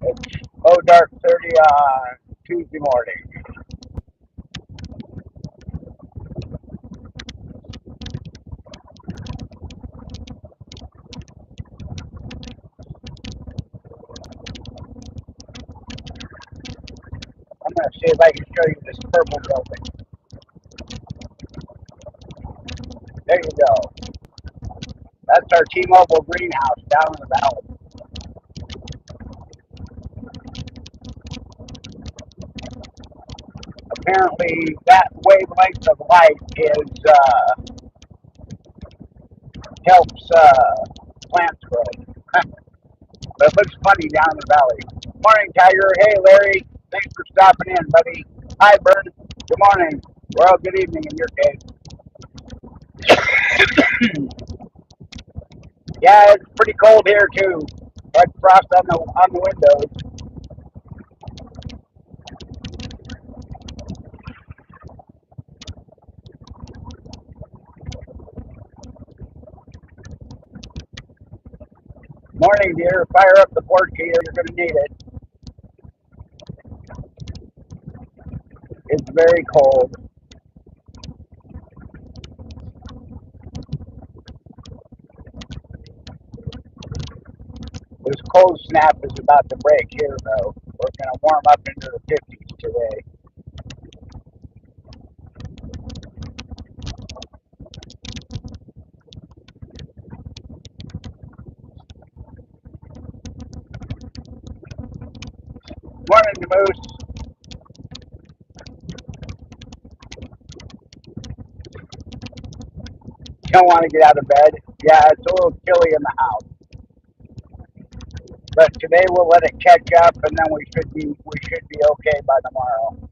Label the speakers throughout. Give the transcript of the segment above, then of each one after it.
Speaker 1: It's dark 30 on Tuesday morning. I'm going to see if I can show you this purple building. There you go. That's our T-Mobile greenhouse down in the valley. Apparently, that wavelength of light helps plants grow. But it looks funny down in the valley. Morning, Tiger. Hey, Larry. Thanks for stopping in, buddy. Hi, Bert. Good morning. Well, good evening in your case. Yeah, it's pretty cold here too. Like frost on the windows. Morning, dear. Fire up the porch heater. You're going to need it. It's very cold. This cold snap is about to break here, though. We're going to warm up into the 50s today. Morning, Moose. Don't want to get out of bed. Yeah, it's a little chilly in the house. But today we'll let it catch up, and then we should be okay by tomorrow.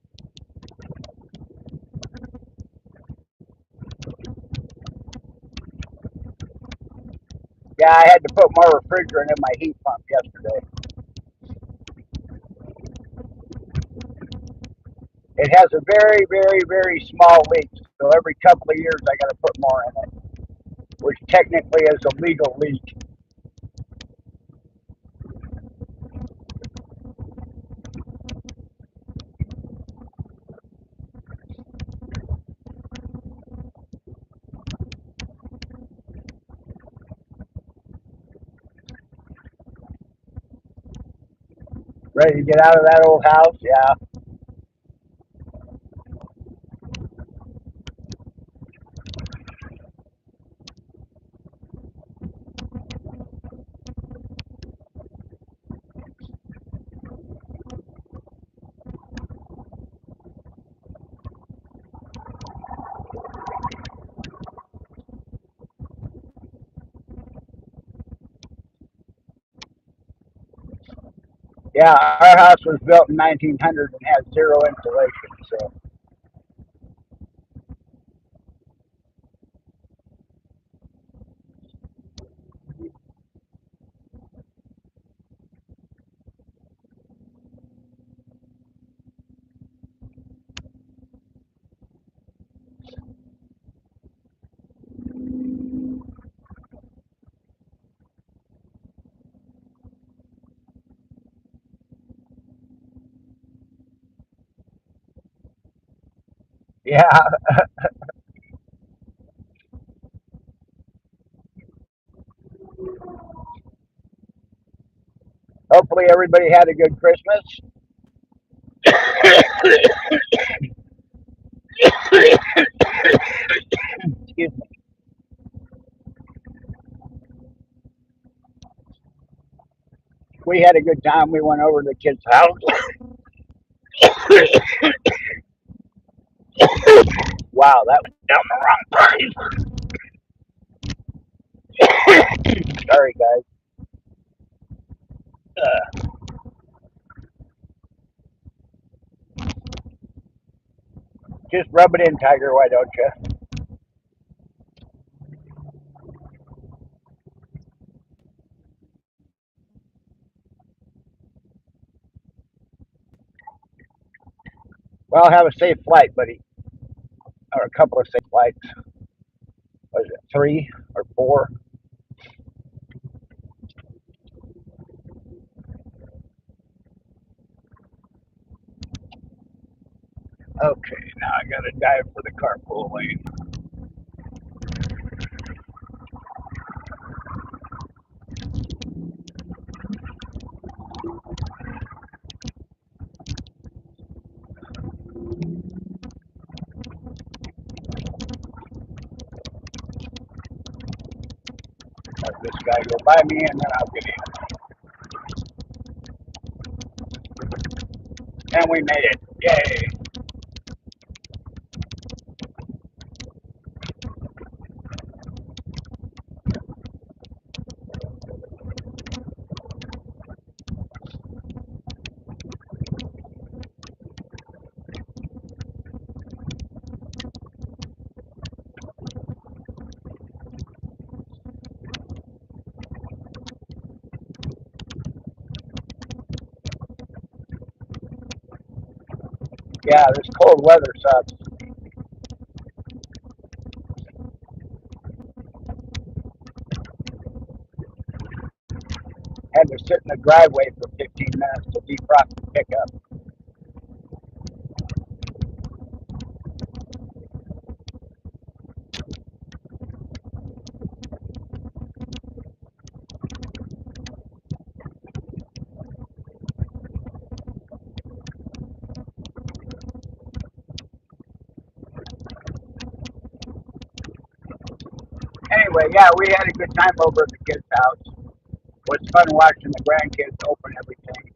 Speaker 1: Yeah, I had to put more refrigerant in my heat pump yesterday. It has a very, very, very small leak, so every couple of years I got to put more in it, which technically is a legal leak. Ready to get out of that old house? Yeah. Yeah, our house was built in 1900 and has zero insulation, so yeah. Hopefully everybody had a good Christmas. Excuse me. We had a good time. We went over to the kids' house. Wow, that was down the wrong pipe. Sorry, guys. Just rub it in, Tiger. Why don't you? Well, have a safe flight, buddy, or a couple of safe flights. Was it 3 or 4? Okay, now I gotta dive for the carpool lane. Let this guy go by me and then I'll get in. And we made it. Yay. Yeah, this cold weather sucks. Had to sit in the driveway for 15 minutes to defrost the pickup. Anyway, yeah, we had a good time over at the kids' house. It was fun watching the grandkids open everything,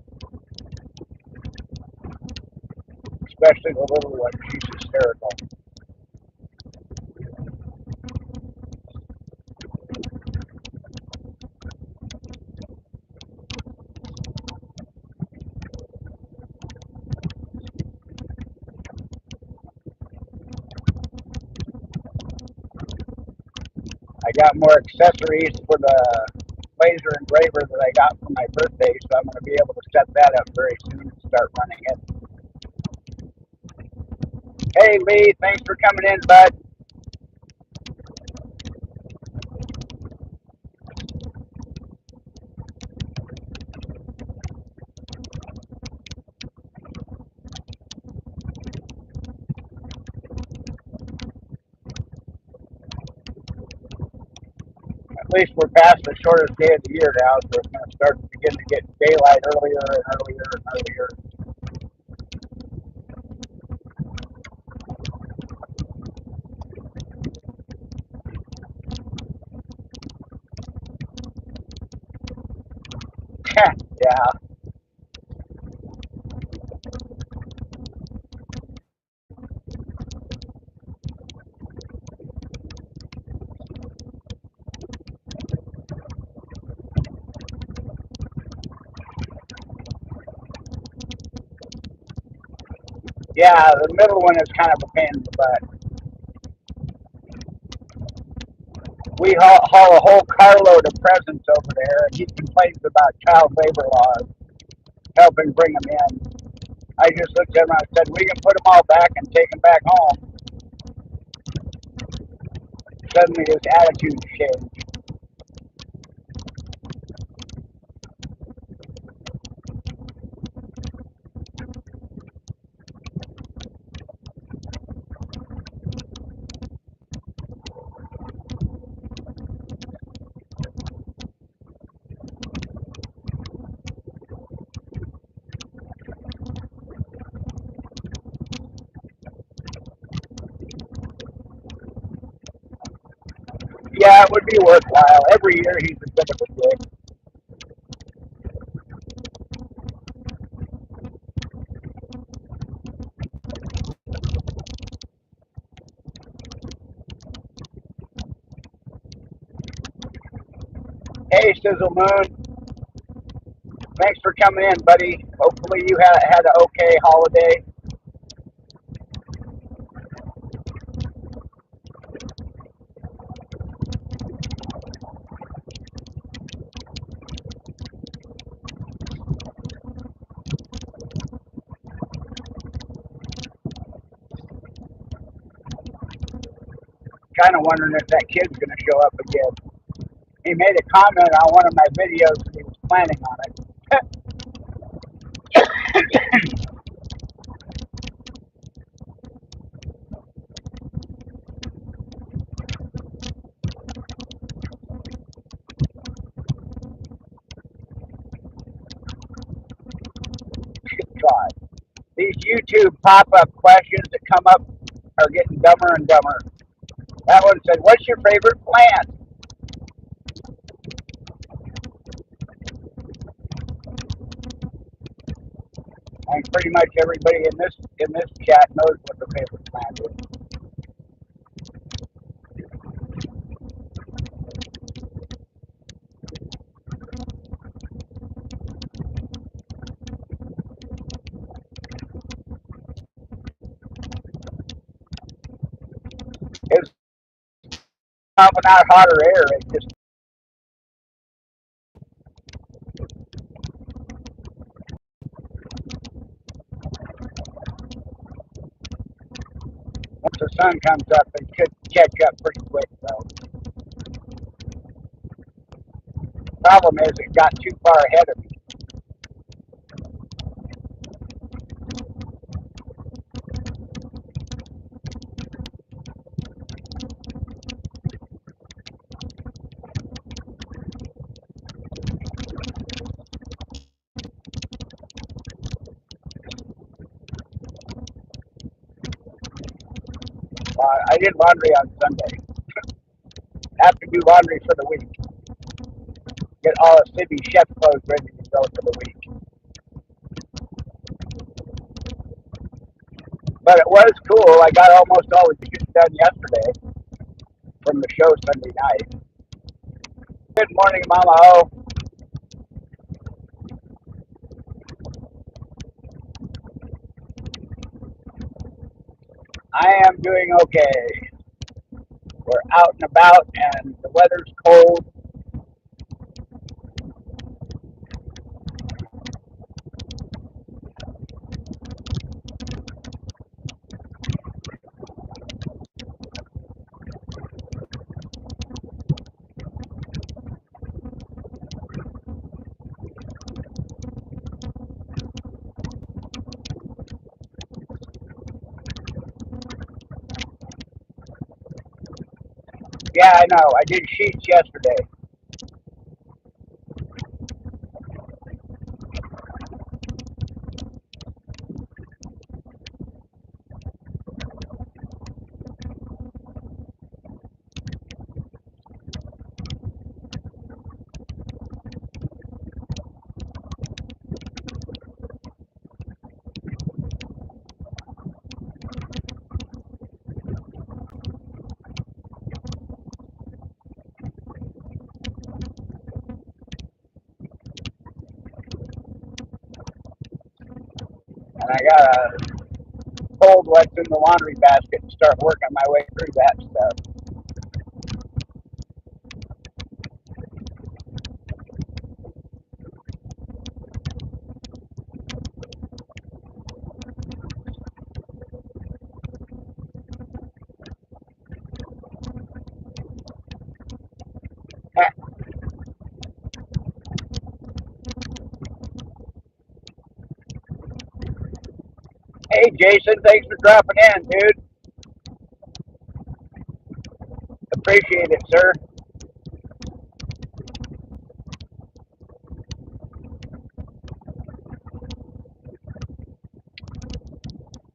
Speaker 1: especially the little one. She's hysterical. I got more accessories for the laser engraver that I got for my birthday, so I'm going to be able to set that up very soon and start running it. Hey, Lee, thanks for coming in, bud. At least we're past the shortest day of the year now, so it's going to start to begin to get daylight earlier and earlier and earlier. Yeah, yeah, the middle one is kind of a pain in the butt. We haul a whole carload of presents over there, and he complains about child labor laws, helping bring them in. I just looked at him and I said, we can put them all back and take them back home. Suddenly his attitude changed. Yeah, it would be worthwhile. Every year he's a bit of a dick. Hey, Sizzle Moon, thanks for coming in, buddy. Hopefully you had an okay holiday. Kind of wondering if that kid's going to show up again. He made a comment on one of my videos and he was planning on it. These YouTube pop-up questions that come up are getting dumber and dumber. That one said, "What's your favorite plant?" And pretty much everybody in this chat knows what their favorite plant is. It's pumping out hotter air. It just once the sun comes up, it should catch up pretty quick. Though problem is, it got too far ahead of me. I did laundry on Sunday. Have to do laundry for the week. Get all of Sydney's chef clothes ready to go for the week. But it was cool. I got almost all the dishes done yesterday from the show Sunday night. Good morning, Mama O. I am doing okay. We're out and about, and the weather's cold. Yeah, I know. I did sheets yesterday. And I got to fold what's in the laundry basket and start working my way through that stuff. Hey, Jason, thanks for dropping in, dude. Appreciate it, sir.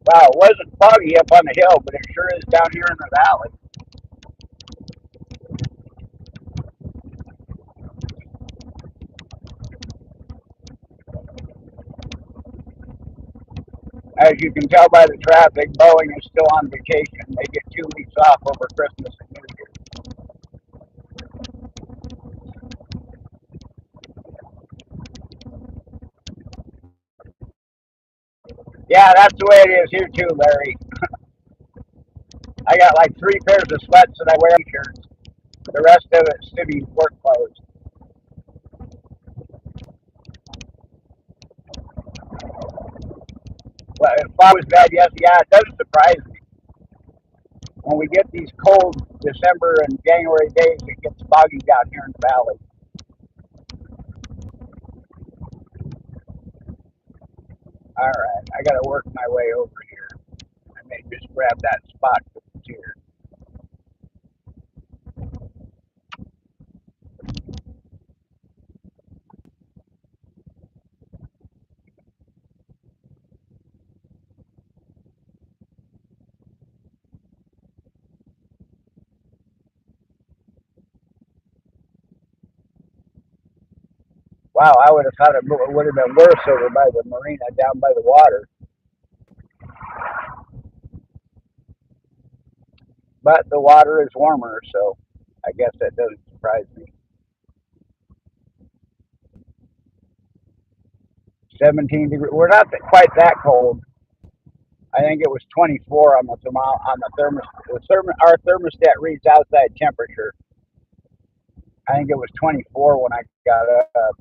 Speaker 1: Wow, it wasn't foggy up on the hill, but it sure is down here in the valley. As you can tell by the traffic, Boeing is still on vacation. They get 2 weeks off over Christmas and New Year. Yeah, that's the way it is here too, Larry. I got like 3 pairs of sweats that I wear t-shirts. The rest of it's Civi's work clothes. Well, if I was bad, yes, yeah, it doesn't surprise me. When we get these cold December and January days, it gets foggy down here in the valley. All right, I got to work my way over here. I may just grab that spot that's here. Wow, I would have thought it would have been worse over by the marina down by the water. But the water is warmer, so I guess that doesn't surprise me. 17 degrees. We're not quite that cold. I think it was 24 on the our thermostat reads outside temperature. I think it was 24 when I got up.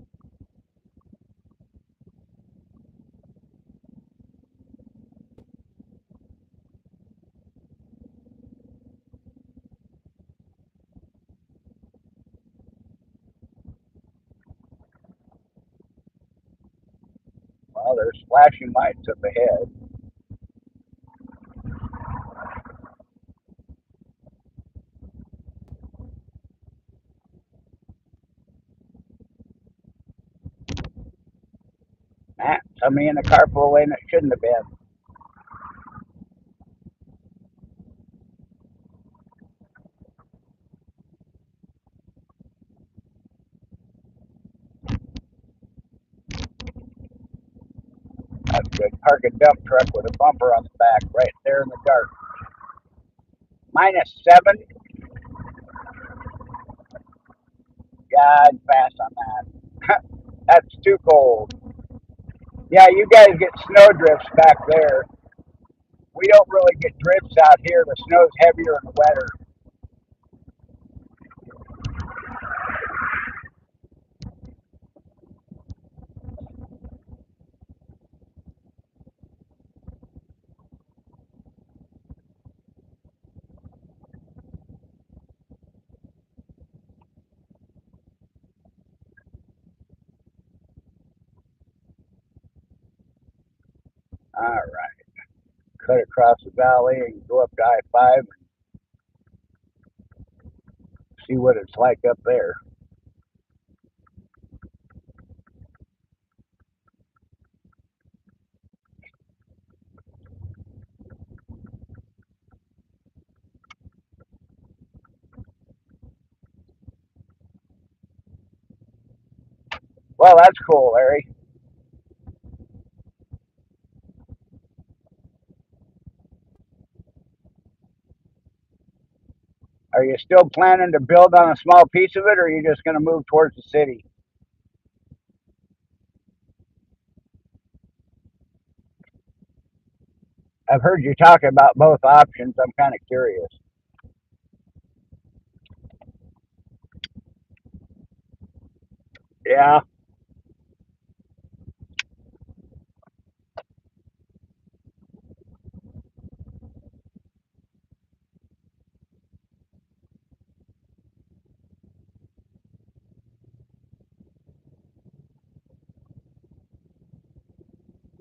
Speaker 1: Well, there's flashing lights up ahead. Somebody in the carpool lane that shouldn't have been. That's good. Park a dump truck with a bumper on the back right there in the dark. -7. Yeah, I'd pass on that. That's too cold. Yeah, you guys get snow drifts back there. We don't really get drifts out here. The snow's heavier and wetter. All right. Cut across the valley and go up to I-5 and see what it's like up there. Well, that's cool, Larry. Are you still planning to build on a small piece of it, or are you just going to move towards the city? I've heard you talk about both options. I'm kind of curious. Yeah,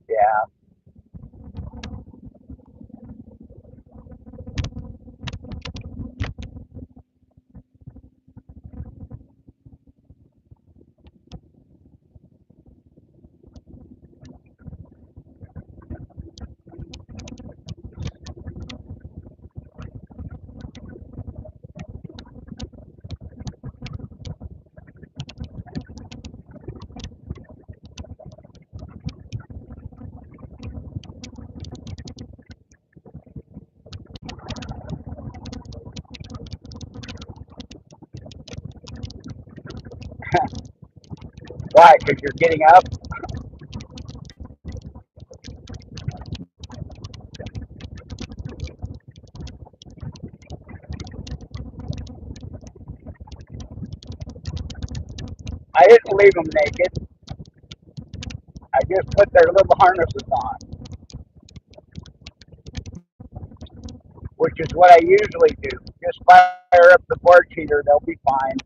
Speaker 1: yeah. Why? Because you're getting up? I didn't leave them naked. I just put their little harnesses on, which is what I usually do. Just fire up the porch heater, they'll be fine.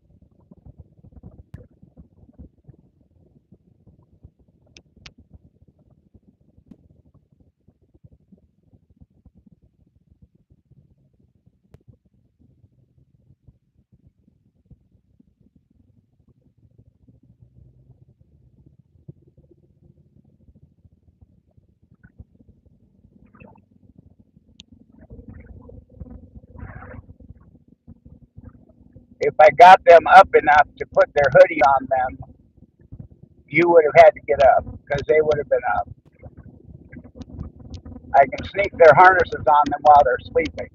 Speaker 1: If I got them up enough to put their hoodie on them, you would have had to get up because they would have been up. I can sneak their harnesses on them while they're sleeping.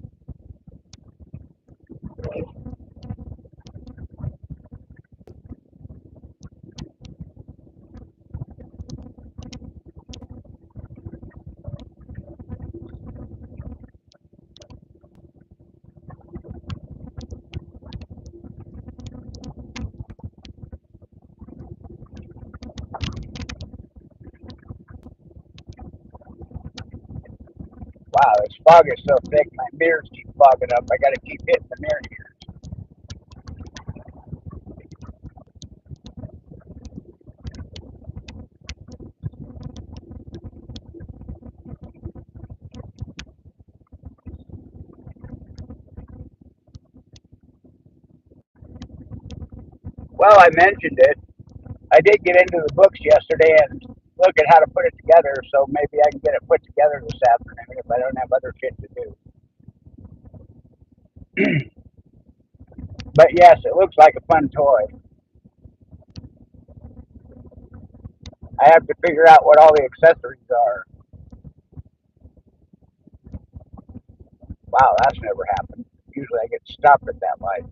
Speaker 1: Wow, this fog is so thick, my mirrors keep fogging up. I got to keep hitting the mirror here. Well, I mentioned it. I did get into the books yesterday and look at how to put it together, so maybe I can get it put together this afternoon if I don't have other shit to do. But yes, it looks like a fun toy. I have to figure out what all the accessories are. Wow, that's never happened. Usually I get stopped at that light.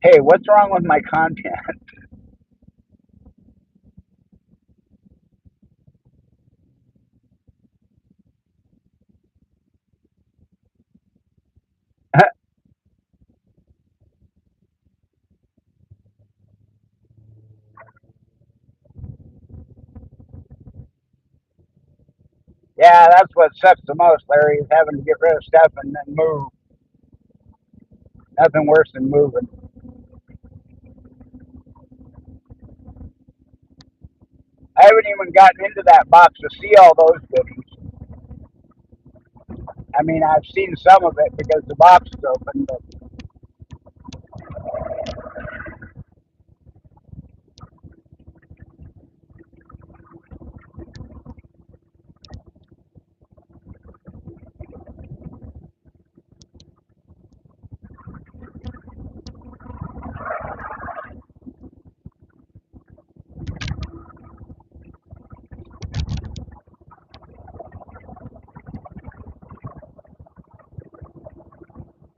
Speaker 1: Hey, what's wrong with my content? Yeah, that's what sucks the most, Larry, is having to get rid of stuff and then move. Nothing worse than moving. I haven't even gotten into that box to see all those goodies. I mean, I've seen some of it because the box is open, but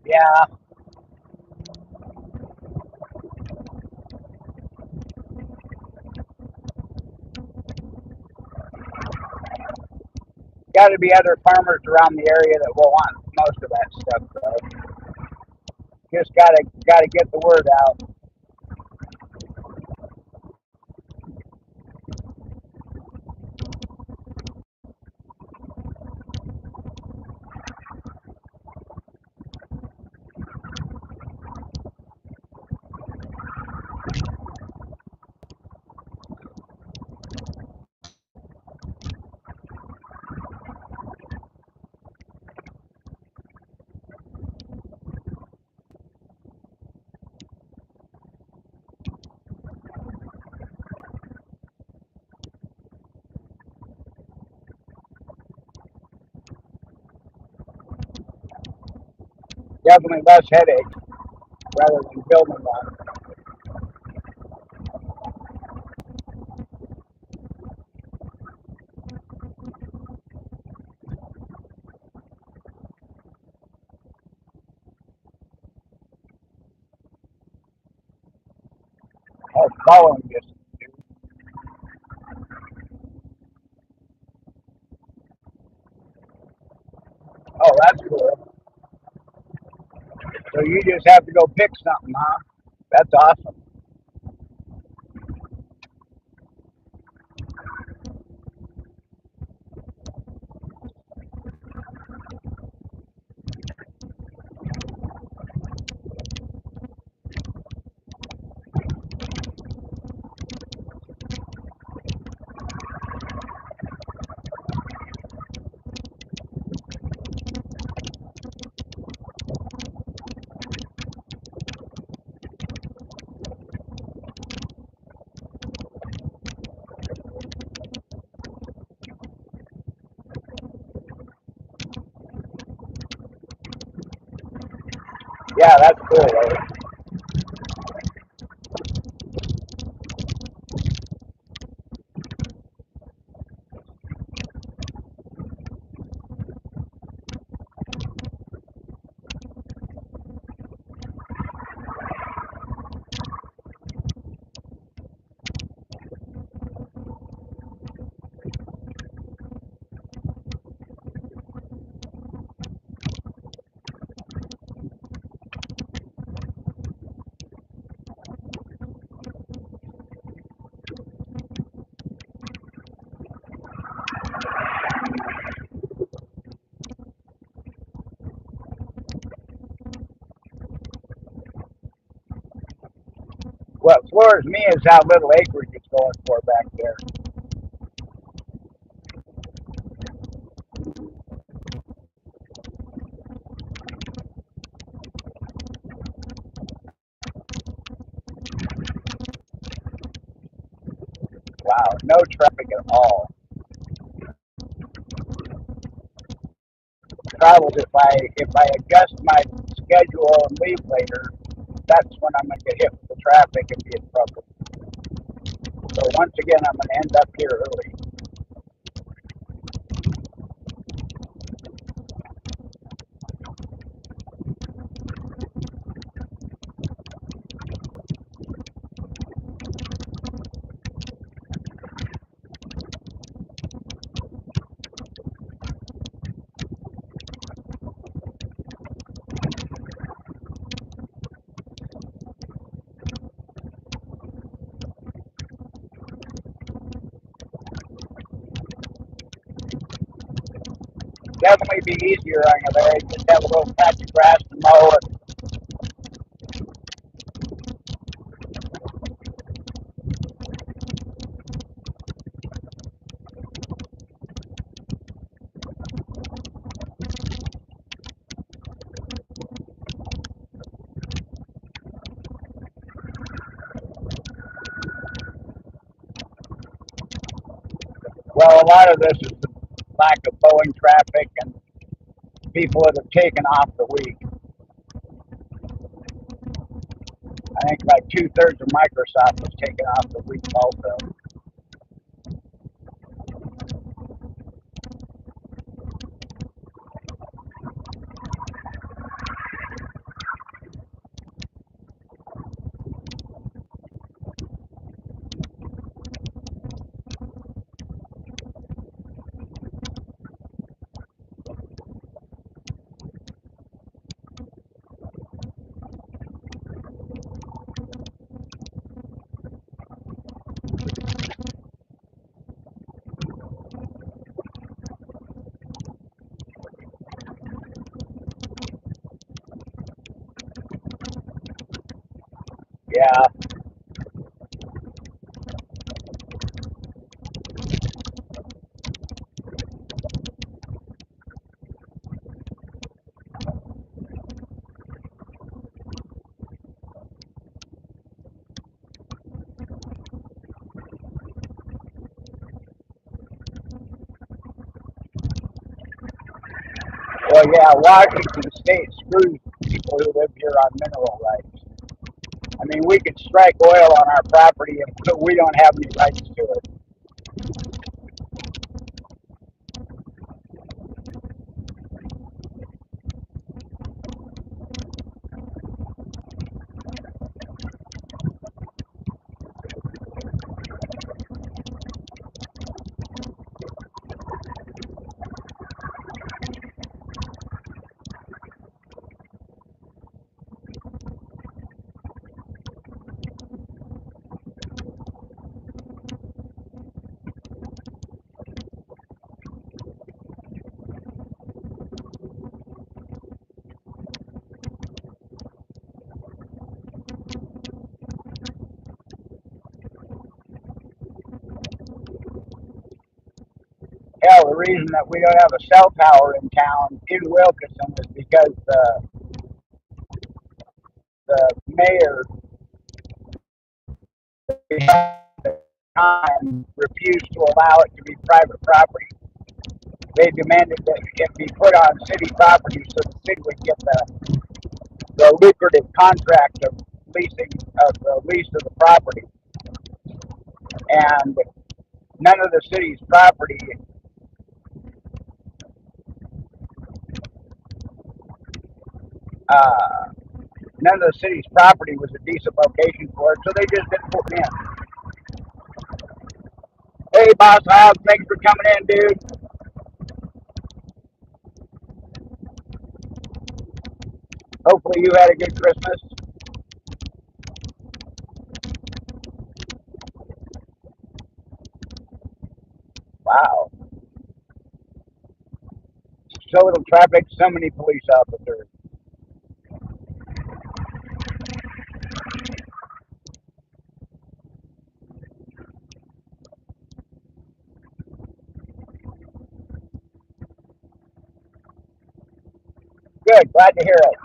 Speaker 1: yeah, got to be other farmers around the area that will want most of that stuff. So just gotta get the word out. Definitely less headache rather than building one. Oh, following just. Oh, that's cool. So you just have to go pick something, huh? That's awesome. Yeah, that's cool, Larry. What floors me is how little acreage it's going for back there. Wow, no traffic at all. Travels if I adjust my schedule and leave later, that's when I'm gonna get hit with the traffic and be in trouble. So once again, I'm gonna end up here early. Definitely be easier on you, Larry. Just have a little patch of grass to mow. And, well, a lot of this is the lack of mowing traffic and people that have taken off the week. I think like 2/3 of Microsoft was taken off the week also. Yeah, well, yeah, Washington State screws people who live here on mineral rights. I mean, we could strike oil on our property, but we don't have any rights to it. Hell, the reason that we don't have a cell tower in town in Wilkinson is because the mayor at the time refused to allow it to be private property. They demanded that it be put on city property so the city would get the lucrative contract of leasing of the lease of the property, and none of the city's property, uh, none of the city's property was a decent location for it, so they just didn't put it in. Hey, Boss Hog, thanks for coming in, dude. Hopefully you had a good Christmas. Wow, so little traffic, so many police officers. Good, glad to hear it.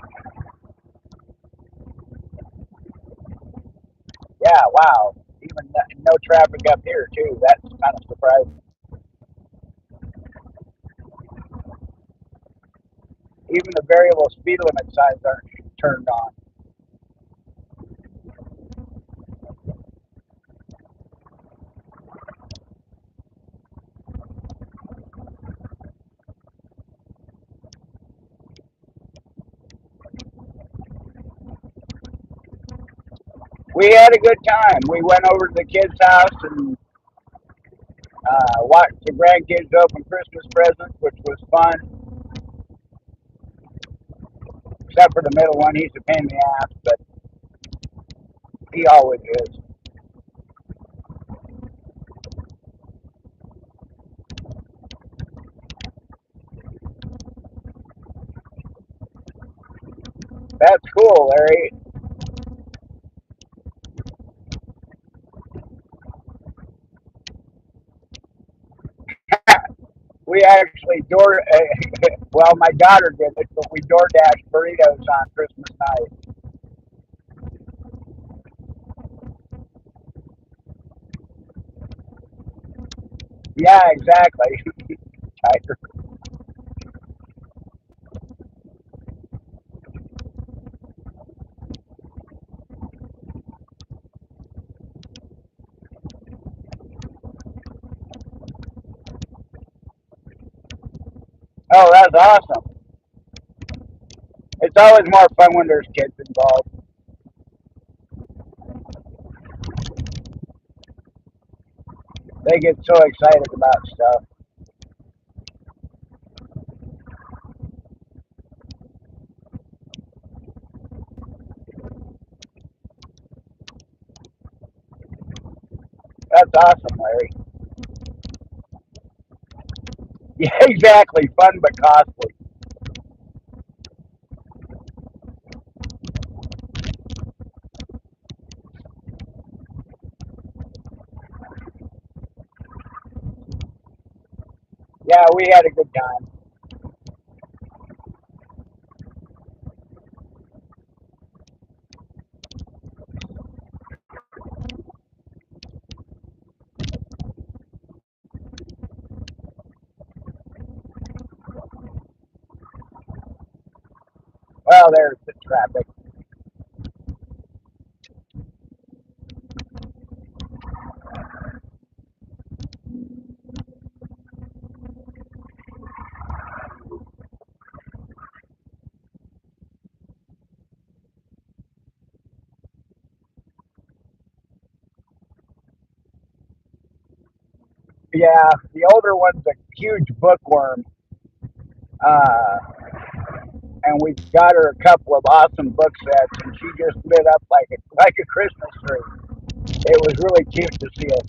Speaker 1: Yeah, wow. Even no traffic up here too. That's kind of surprising. Even the variable speed limit signs aren't turned on. We had a good time. We went over to the kids' house and watched the grandkids open Christmas presents, which was fun. Except for the middle one, he's a pain in the ass, but he always is. That's cool, Larry. We actually well, my daughter did it, but we door dashed burritos on Christmas night. Yeah, exactly. Tiger. Oh, that's awesome. It's always more fun when there's kids involved. They get so excited about stuff. That's awesome, Larry. Yeah, exactly. Fun but costly. Yeah, we had a good time. Well, there's the traffic. Yeah, the older one's a huge bookworm, uh, and we got her a couple of awesome book sets, and she just lit up like a Christmas tree. It was really cute to see it.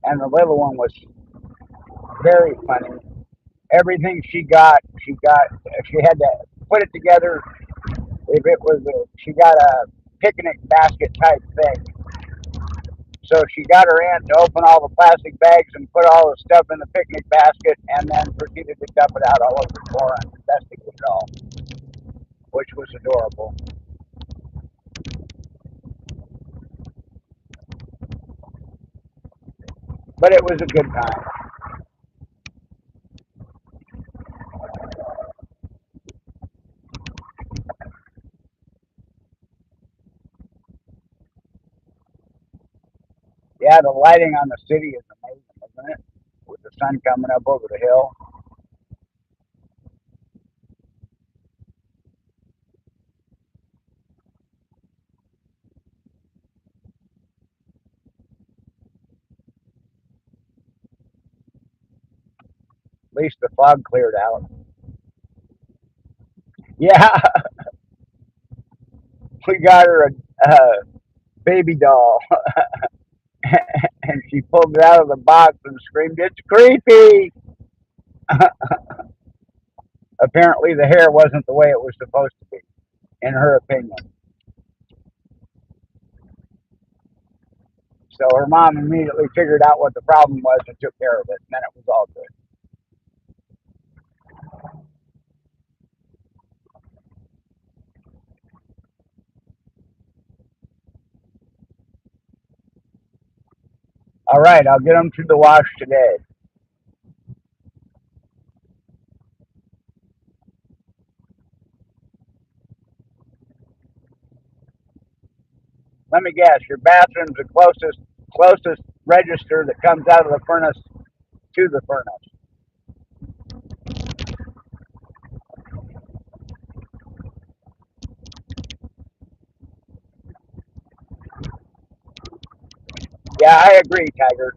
Speaker 1: And the little one was very funny. Everything she got, she had to put it together if it was she got a picnic basket type thing. So she got her aunt to open all the plastic bags and put all the stuff in the picnic basket and then proceeded to dump it out all over the floor and investigate it all, which was adorable. But it was a good time. Yeah, the lighting on the city is amazing, isn't it? With the sun coming up over the hill. At least the fog cleared out. Yeah, we got her a baby doll, and she pulled it out of the box and screamed, "It's creepy!" Apparently, the hair wasn't the way it was supposed to be, in her opinion. So her mom immediately figured out what the problem was and took care of it, and then it was all good. All right, I'll get them to the wash today. Let me guess, your bathroom's the closest register that comes out of the furnace to the furnace. Yeah, I agree, Tiger.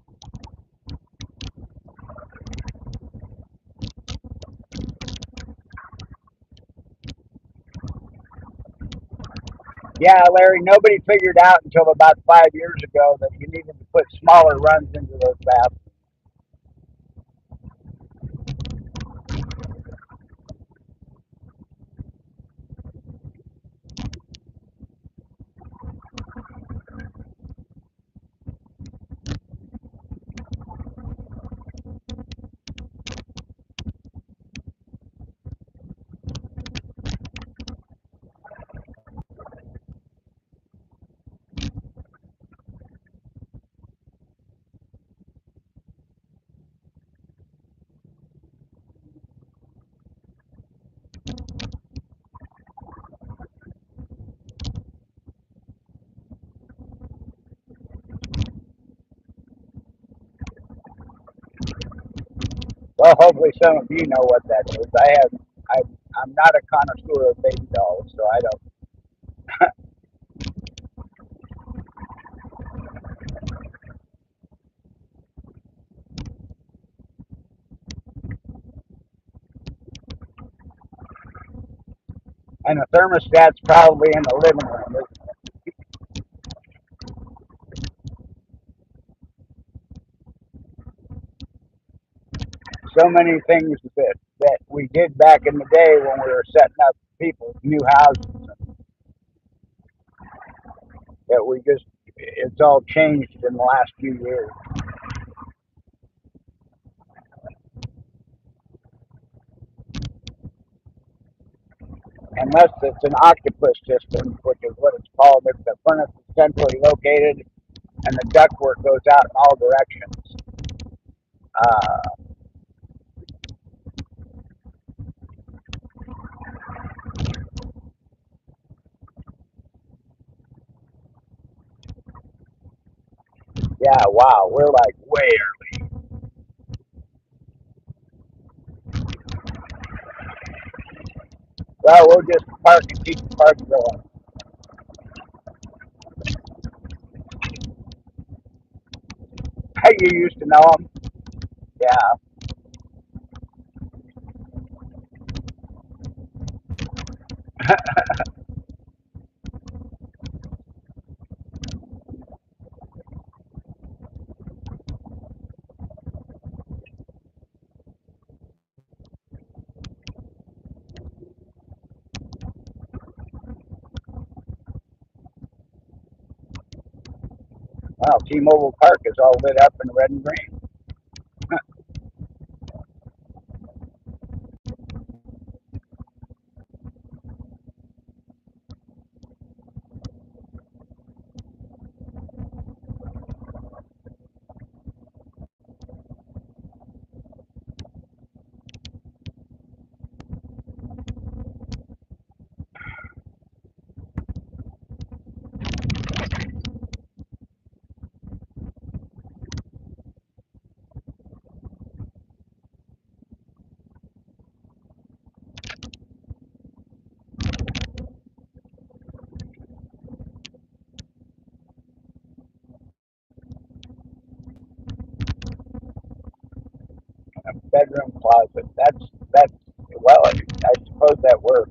Speaker 1: Yeah, Larry, nobody figured out until about 5 years ago that you needed to put smaller runs into those bathrooms. Well, hopefully some of you know what that is. I, I'm not a connoisseur of baby dolls, so I don't. And the thermostat's probably in the living room. There's so many things that we did back in the day when we were setting up people's new houses that we just, it's all changed in the last few years. Unless it's an octopus system, which is what it's called, if the furnace is centrally located and the ductwork goes out in all directions. Uh, yeah, wow, we're like way early. Well, we'll just park and keep the park going. You used to know them? Yeah. Well, T-Mobile Park is all lit up in red and green. A bedroom closet. That's well. I suppose that works.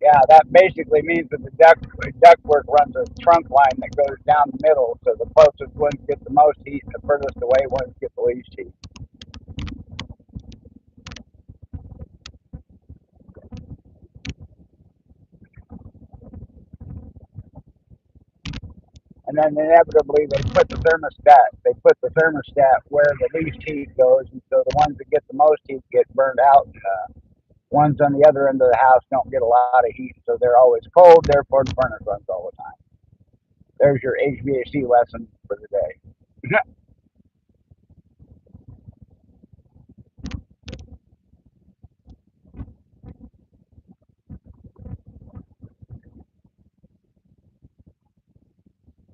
Speaker 1: Yeah, that basically means that the ductwork runs a trunk line that goes down the middle, so the closest ones get the most heat, and the furthest away ones get the least heat. And then inevitably they put the thermostat. They put the thermostat where the least heat goes, and so the ones that get the most heat get burned out. And, ones on the other end of the house don't get a lot of heat, so they're always cold. Therefore, the furnace runs all the time. There's your HVAC lesson for the day.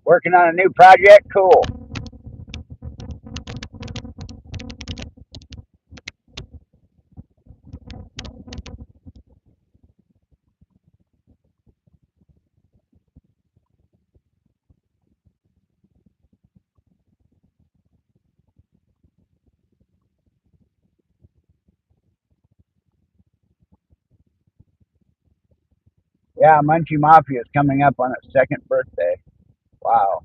Speaker 1: Working on a new project? Cool. Yeah, Munchie Mafia is coming up on its second birthday. Wow.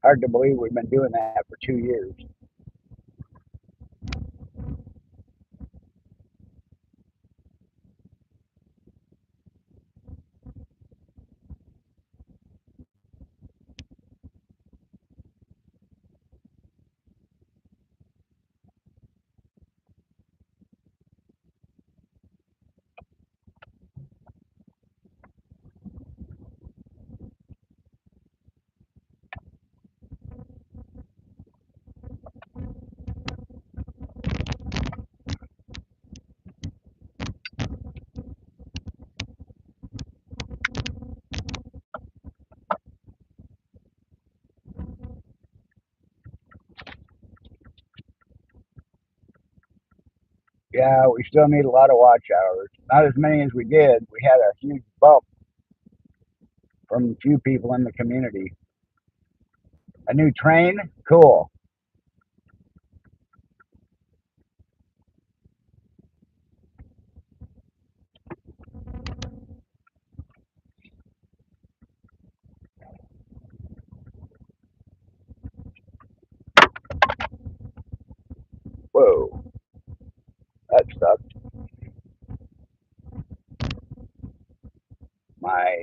Speaker 1: Hard to believe we've been doing that for 2 years. Yeah, we still need a lot of watch hours. Not as many as we did. We had a huge bump from a few people in the community. A new train? Cool. Whoa, that sucked. My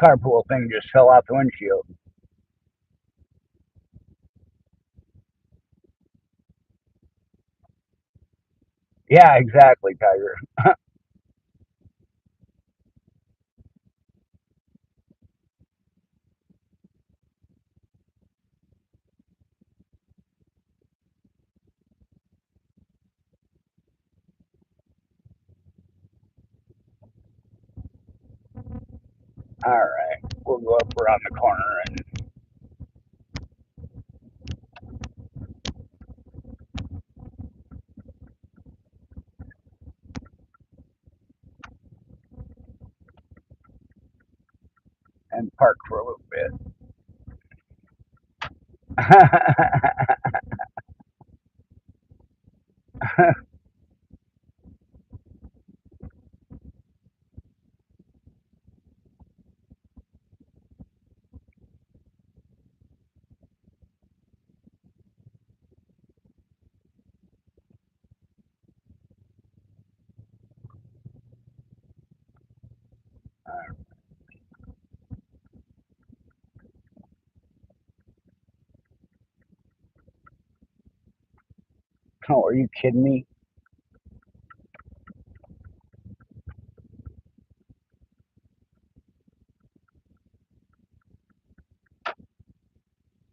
Speaker 1: carpool thing just fell off the windshield. Yeah, exactly, Tiger. All right, we'll go up around the corner and park for a little bit. Oh, are you kidding me?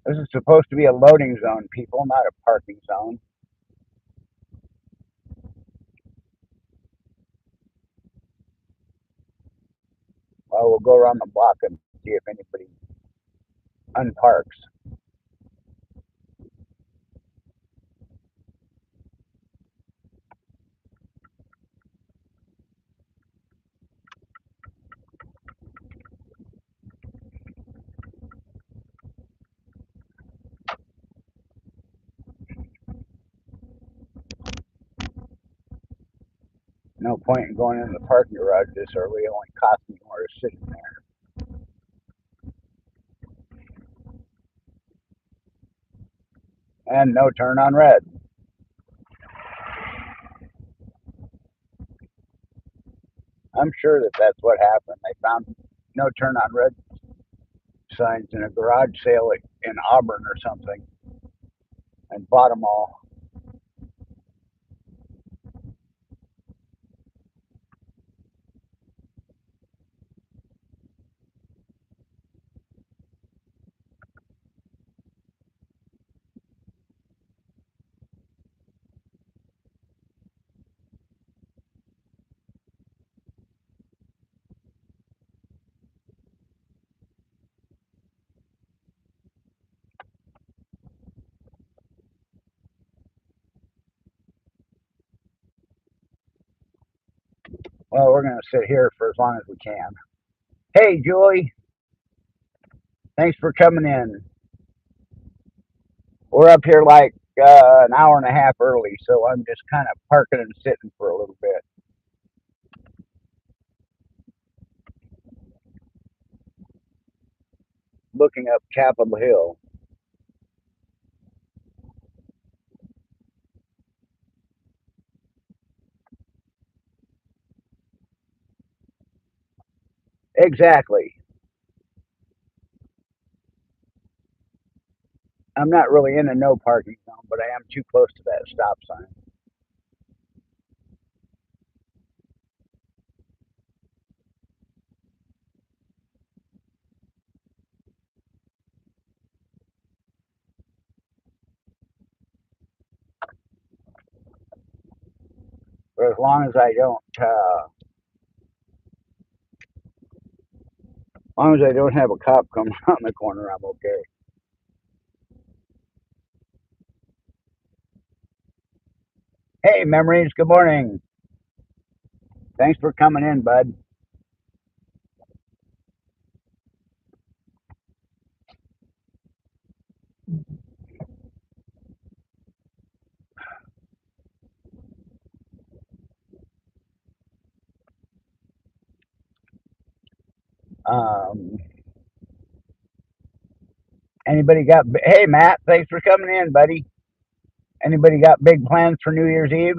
Speaker 1: This is supposed to be a loading zone, people, not a parking zone. Well, we'll go around the block and see if anybody unparks. No point in going into the parking garage this early. It only costs me more sitting there. And no turn on red. I'm sure that that's what happened. They found no turn on red signs in a garage sale in Auburn or something and bought them all. Well, we're going to sit here for as long as we can. Hey, Julie, thanks for coming in. We're up here like an hour and a half early, so I'm just kind of parking and sitting for a little bit, looking up Capitol Hill. Exactly. I'm not really in a no parking zone, but I am too close to that stop sign. But as long as I don't, as long as I don't have a cop come around the corner, I'm okay. Hey, memories. Good morning. Thanks for coming in, bud. Um, anybody got? Hey, Matt. Thanks for coming in, buddy. Anybody got big plans for New Year's Eve?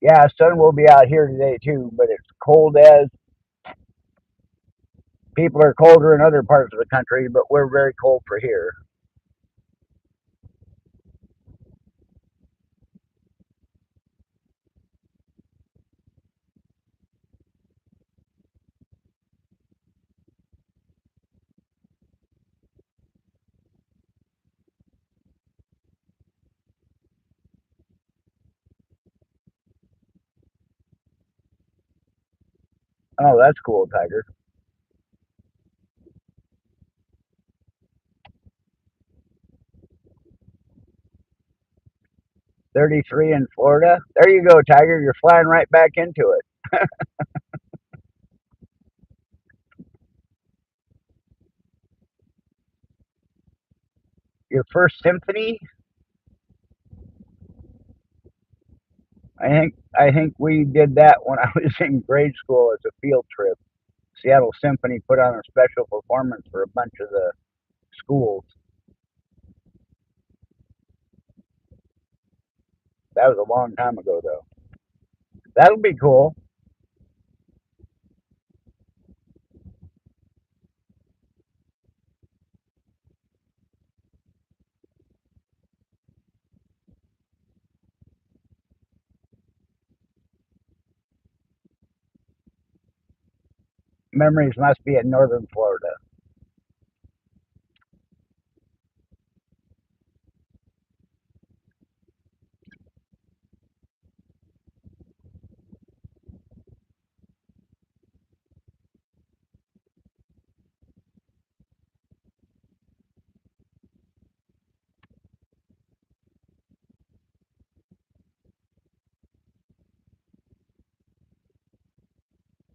Speaker 1: Yeah, sun will be out here today too, but it's cold as people are colder in other parts of the country, but we're very cold for here. Oh, that's cool, Tiger. 33 in Florida. There you go, Tiger. You're flying right back into it. Your first symphony? I think we did that when I was in grade school as a field trip. Seattle Symphony put on a special performance for a bunch of the schools. That was a long time ago, though. That'll be cool. Memories must be in northern Florida.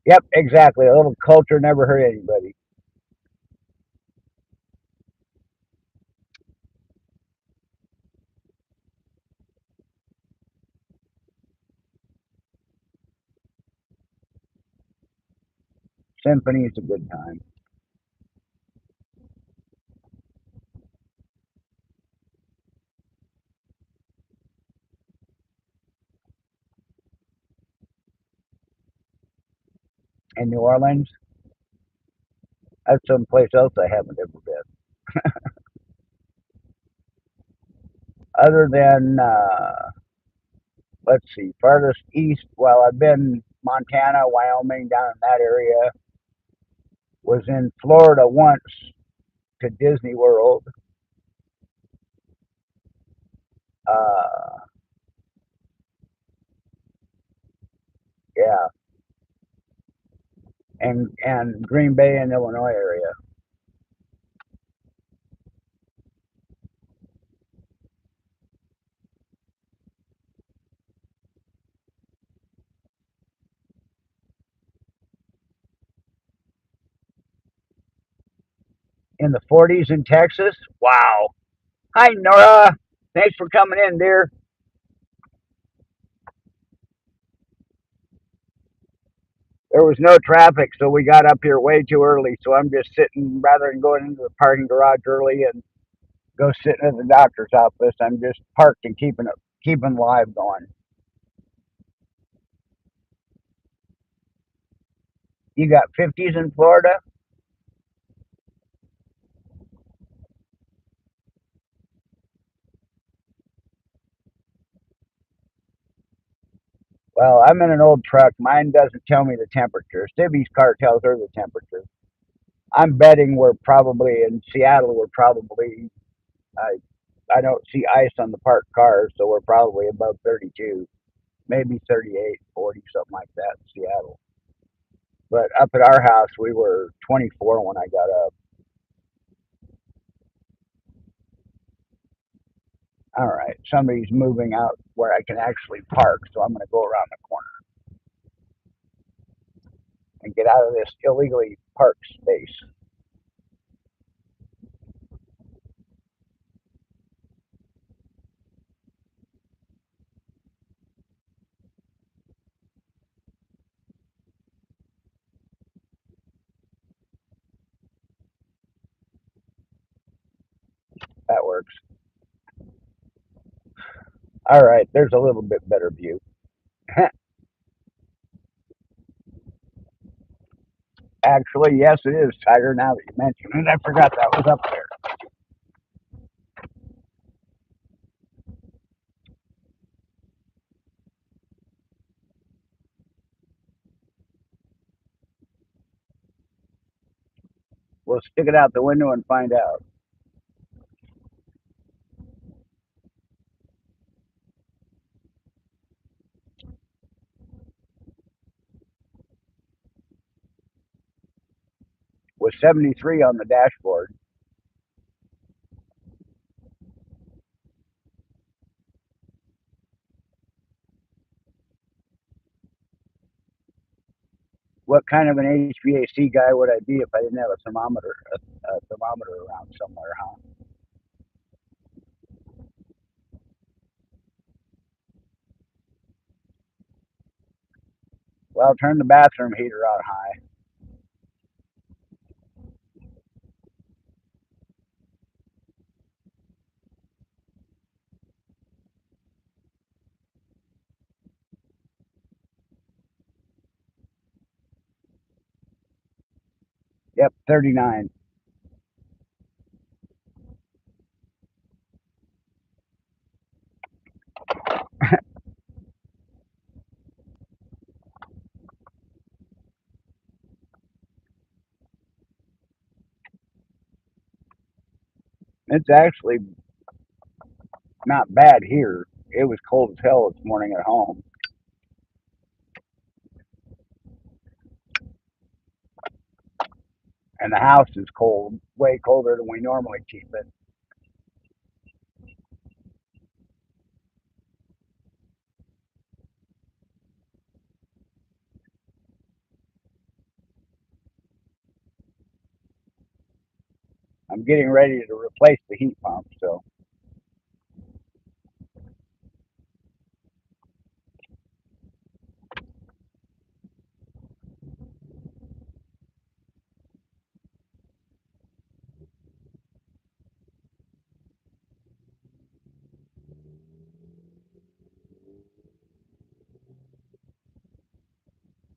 Speaker 1: Yep, exactly. A little culture never hurt anybody. Symphony is a good time. In New Orleans, that's someplace else I haven't ever been. Other than, let's see, farthest east, well, I've been Montana, Wyoming, down in that area. Was in Florida once to Disney World. Uh, yeah, and Green Bay and Illinois area. In the 40s in Texas. Wow. Hi, Nora. Thanks for coming in, dear. There was no traffic, so we got up here way too early. So I'm just sitting, rather than going into the parking garage early and go sitting at the doctor's office, I'm just parked and keeping live going. You got 50s in Florida? Well, I'm in an old truck. Mine doesn't tell me the temperature. Stibby's car tells her the temperature. I'm betting we're probably in Seattle. We're probably I I don't see ice on the parked cars, so we're probably above 32, maybe 38, 40, something like that in Seattle. But up at our house, we were 24 when I got up. All right, somebody's moving out where I can actually park, so I'm going to go around the corner and get out of this illegally parked space. That works. All right, there's a little bit better view. Actually, yes, it is tighter now that you mention it. I forgot that was up there. We'll stick it out the window and find out. Was 73 on the dashboard. What kind of an HVAC guy would I be if I didn't have a thermometer around somewhere, huh? Well, turn the bathroom heater on high. Yep, 39. It's actually not bad here. It was cold as hell this morning at home, and the house is cold, way colder than we normally keep it. I'm getting ready to replace the heat pump, so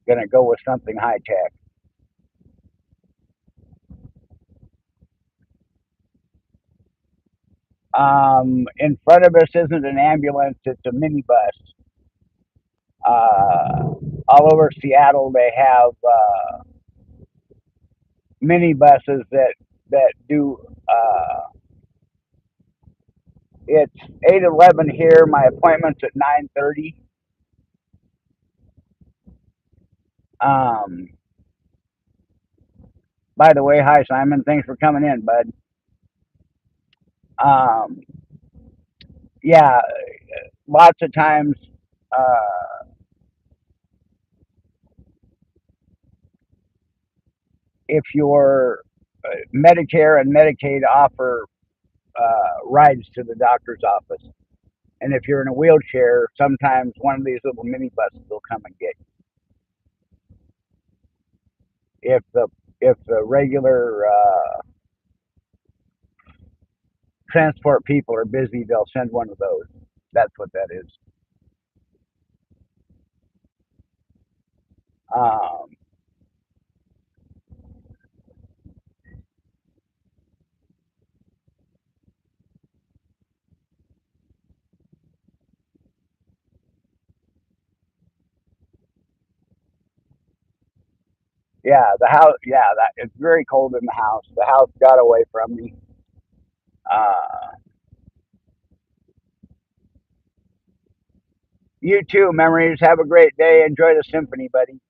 Speaker 1: gonna go with something high tech. In front of us isn't an ambulance; it's a minibus. All over Seattle, they have minibuses that do. It's 8:11 here. My appointment's at 9:30. Um, by the way, hi Simon. Thanks for coming in, bud. Um, yeah, lots of times, uh, if your Medicare and Medicaid offer rides to the doctor's office, and if you're in a wheelchair, sometimes one of these little minibuses will come and get you. If the regular transport people are busy, they'll send one of those. That's what that is. Um, yeah, the house. Yeah, that it's very cold in the house. The house got away from me. Uh, you too, memories. Have a great day. Enjoy the symphony, buddy.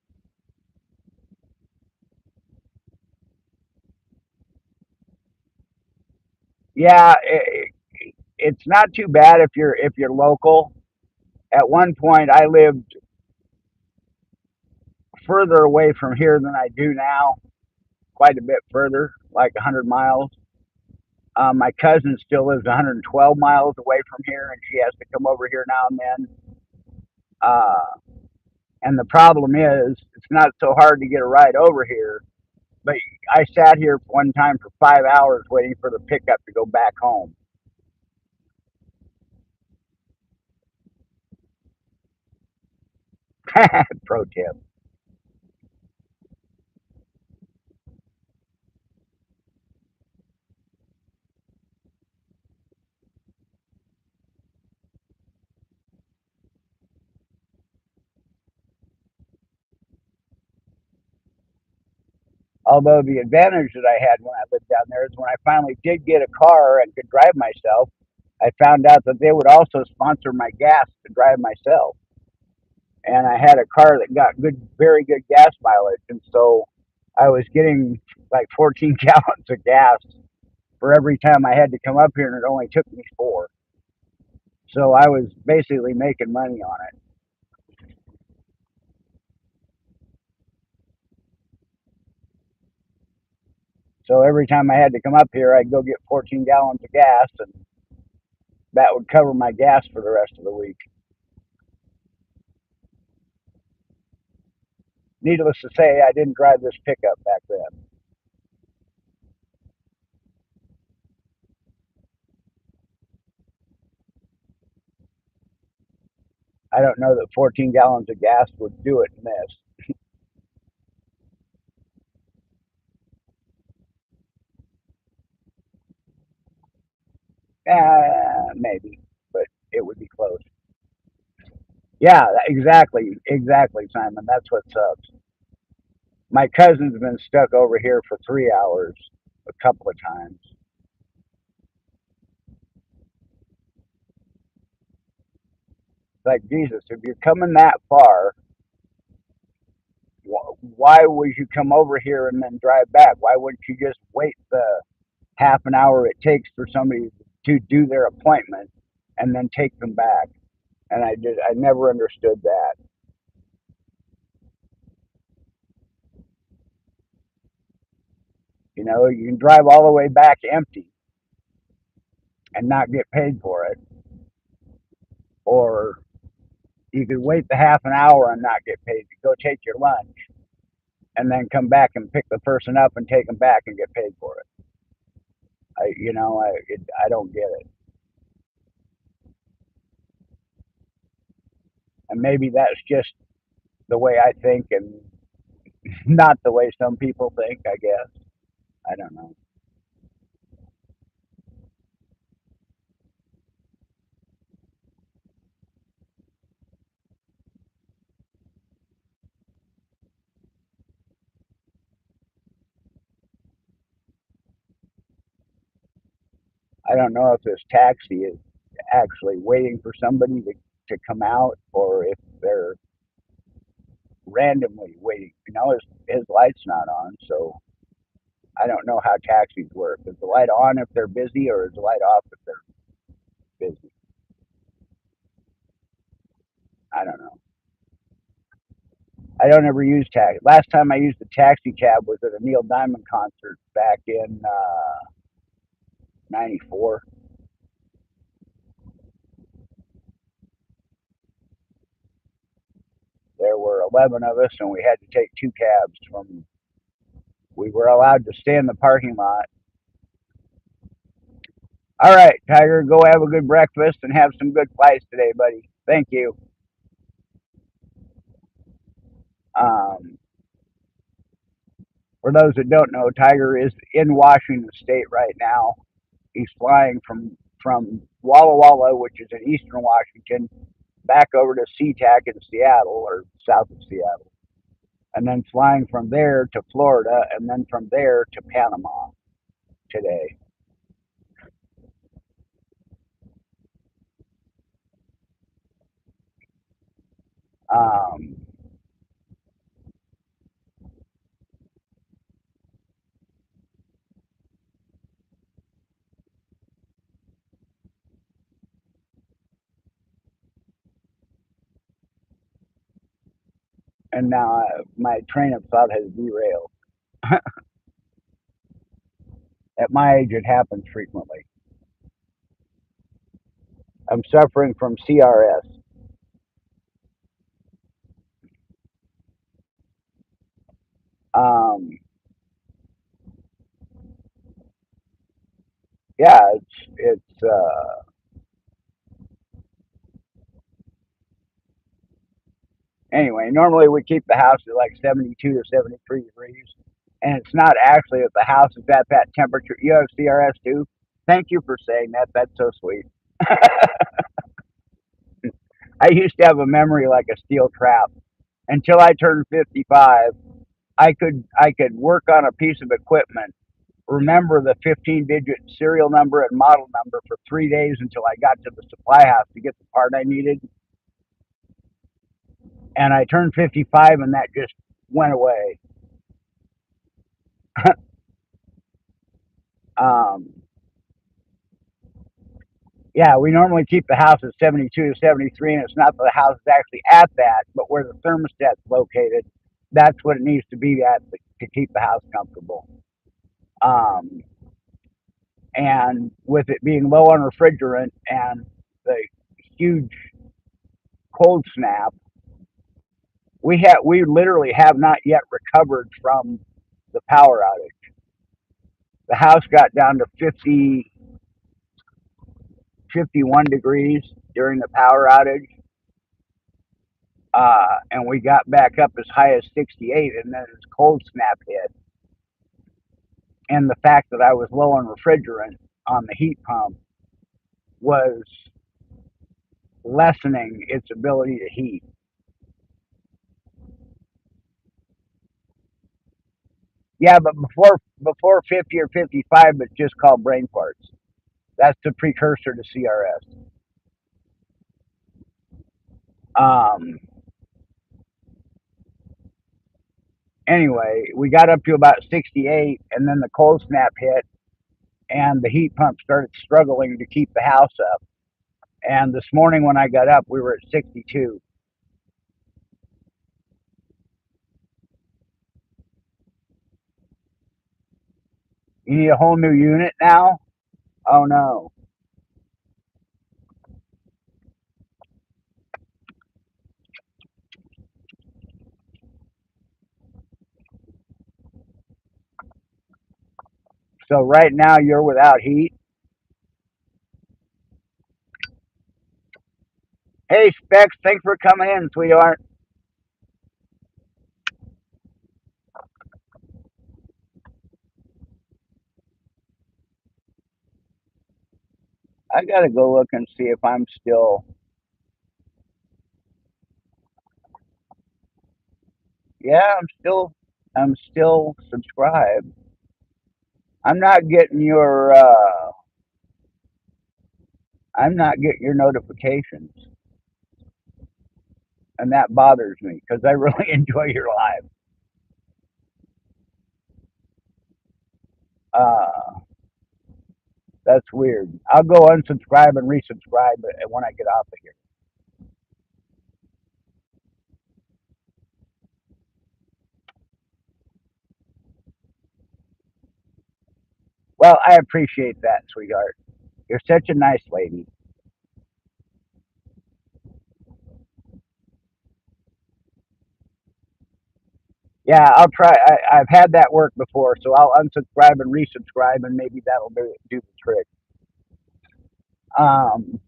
Speaker 1: Yeah, it's not too bad if you're local. At one point, I lived further away from here than I do now, quite a bit further, like 100 miles. My cousin still lives 112 miles away from here, and she has to come over here now and then. Uh, and the problem is, it's not so hard to get a ride over here. But I sat here one time for 5 hours waiting for the pickup to go back home. Pro tip. Although the advantage that I had when I lived down there is when I finally did get a car and could drive myself, I found out that they would also sponsor my gas to drive myself. And I had a car that got good, very good gas mileage, and so I was getting like 14 gallons of gas for every time I had to come up here, and it only took me four. So I was basically making money on it. So every time I had to come up here, I'd go get 14 gallons of gas, and that would cover my gas for the rest of the week. Needless to say, I didn't drive this pickup back then. I don't know that 14 gallons of gas would do it in this. Maybe, but it would be close. Yeah, exactly, Simon. That's what sucks. My cousin's been stuck over here for 3 hours a couple of times. Like Jesus, if you're coming that far, why would you come over here and then drive back? Why wouldn't you just wait the half an hour it takes for somebody to do their appointment and then take them back? And I never understood that. You know, you can drive all the way back empty and not get paid for it, or you could wait the half an hour and not get paid. Go take your lunch and then come back and pick the person up and take them back and get paid for it. I don't get it. And maybe that's just the way I think and not the way some people think, I guess. I don't know. I don't know if this taxi is actually waiting for somebody to come out or if they're randomly waiting. His light's not on, so I don't know how taxis work. Is the light on if they're busy or is the light off if they're busy? I don't know. I don't ever use taxi. Last time I used a taxi cab was at a Neil Diamond concert back in '94. There were 11 of us, and we had to take two cabs from. We were allowed to stay in the parking lot. All right, Tiger, go have a good breakfast and have some good flights today, buddy. Thank you. Um, for those that don't know, Tiger is in Washington State right now. He's flying from Walla Walla, which is in eastern Washington, back over to SeaTac in Seattle or south of Seattle, and then flying from there to Florida, and then from there to Panama today. Um, and now my train of thought has derailed. At my age, it happens frequently. I'm suffering from CRS. Um, yeah, it's anyway. Normally we keep the house at like 72 to 73 degrees, and it's not actually that the house is at that temperature. You have CRS too. Thank you for saying that. That's so sweet. I used to have a memory like a steel trap. Until I turned 55, I could work on a piece of equipment, remember the 15-digit serial number and model number for 3 days until I got to the supply house to get the part I needed. And I turned 55, and that just went away. um, yeah, we normally keep the house at 72 to 73, and it's not that the house is actually at that, but where the thermostat's located, that's what it needs to be at to keep the house comfortable. Um, and with it being low on refrigerant and the huge cold snap, we literally have not yet recovered from the power outage. The house got down to 51 degrees during the power outage, and we got back up as high as 68, and then this cold snap hit. And the fact that I was low on refrigerant on the heat pump was lessening its ability to heat. Yeah, but before 50 or 55, it's just called brain farts. That's the precursor to CRS. Um, anyway, we got up to about 68, and then the cold snap hit, and the heat pump started struggling to keep the house up. And this morning when I got up, we were at 62. You need a whole new unit now? Oh no. So right now you're without heat? Hey, Specs, thanks for coming in, sweetheart. I gotta go look and see if I'm still. Yeah, I'm still subscribed. I'm not getting your. I'm not getting your notifications, and that bothers me because I really enjoy your live. Uh, that's weird. I'll go unsubscribe and resubscribe when I get off of here. Well, I appreciate that, sweetheart. You're such a nice lady. Yeah, I'll try. I've had that work before, so I'll unsubscribe and resubscribe, and maybe that'll do the trick. Um,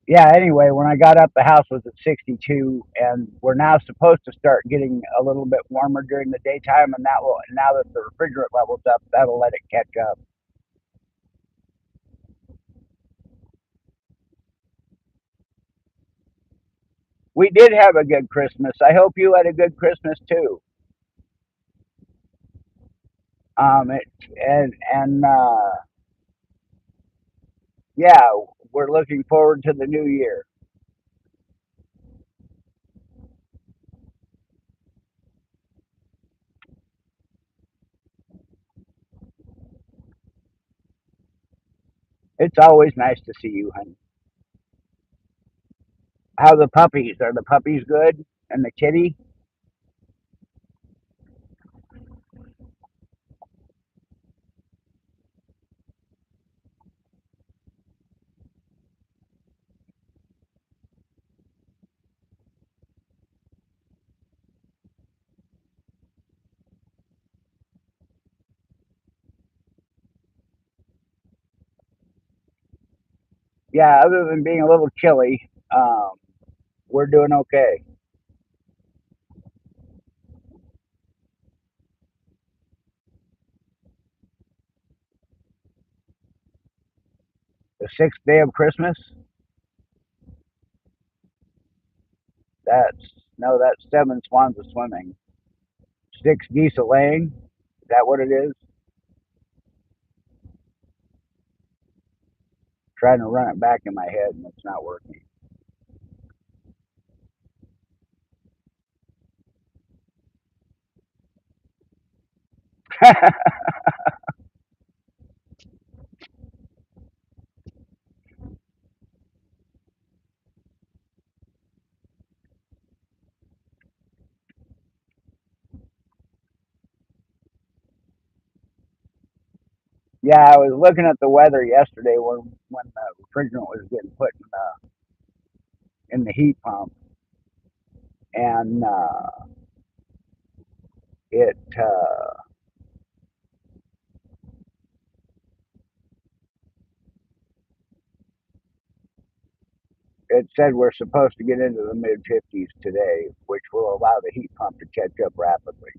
Speaker 1: yeah. Anyway, when I got up, the house was at 62, and we're now supposed to start getting a little bit warmer during the daytime, and that will now that the refrigerant level's up, that'll let it catch up. We did have a good Christmas. I hope you had a good Christmas too. It and yeah, we're looking forward to the new year. It's always nice to see you, honey. How the puppies? Are the puppies good? And the kitty? Yeah, other than being a little chilly, we're doing okay. The sixth day of Christmas? That's no, that's seven swans of swimming. Six geese a laying? Is that what it is? Trying to run it back in my head and it's not working. Yeah, I was looking at the weather yesterday when the refrigerant was getting put in. in the heat pump, and it it said we're supposed to get into the mid 50s today, which will allow the heat pump to catch up rapidly.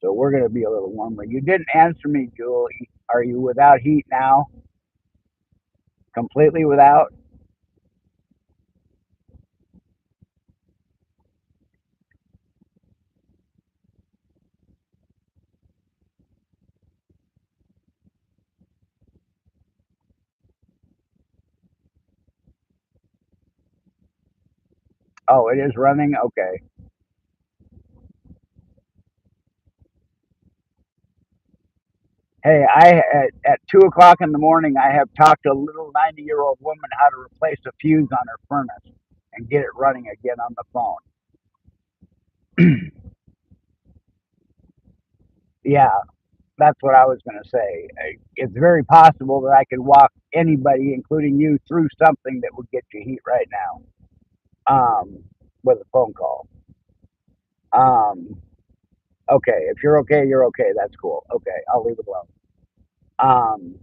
Speaker 1: So we're going to be a little warmer. You didn't answer me, Julie. Are you without heat now? Completely without? Oh, it is running? Okay. Hey, at 2 o'clock in the morning, I have talked to a little 90-year-old woman how to replace a fuse on her furnace and get it running again on the phone. Yeah, that's what I was going to say. It's very possible that I could walk anybody, including you, through something that would get you heat right now, with a phone call. Um, okay, if you're okay, you're okay. That's cool. Okay, I'll leave it alone. Um,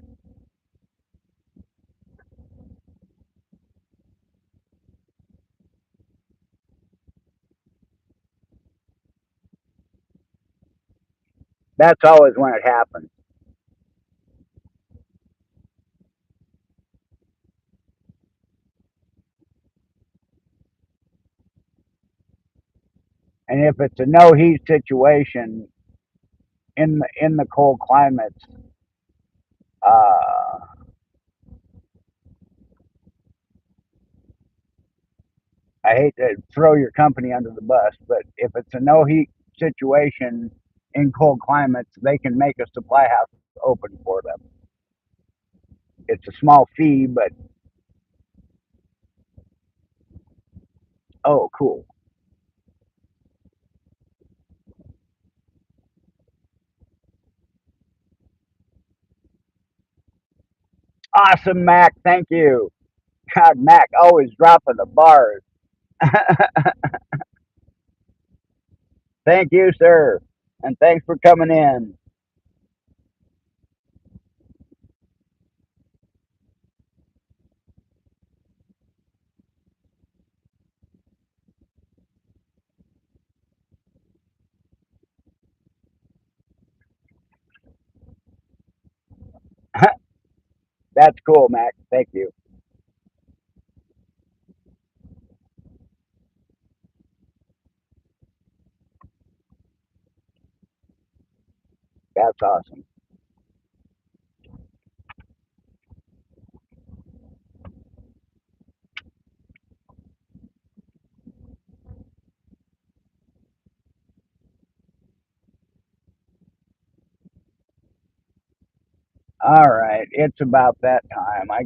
Speaker 1: that's always when it happens. And if it's a no heat situation in the cold climates, uh, I hate to throw your company under the bus, but if it's a no heat situation in cold climates, they can make a supply house open for them. It's a small fee, but oh, cool. Awesome, Mac. Thank you. God, Mac always dropping the bars. Thank you, sir. And thanks for coming in. That's cool, Mac. Thank you. That's awesome. All right, it's about that time. I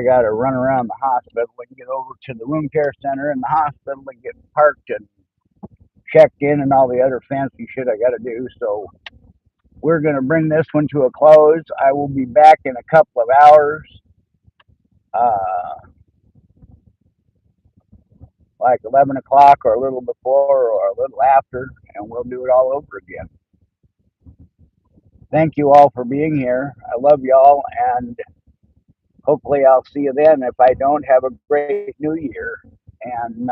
Speaker 1: gotta run around the hospital and get over to the wound care center in the hospital and get parked and checked in and all the other fancy shit I gotta do. So we're gonna bring this one to a close. I will be back in a couple of hours, uh, like 11 o'clock or a little before or a little after, and we'll do it all over again. Thank you all for being here. I love y'all, and hopefully I'll see you then. If I don't, have a great New Year, and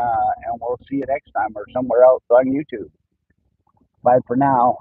Speaker 1: we'll see you next time or somewhere else on YouTube. Bye for now.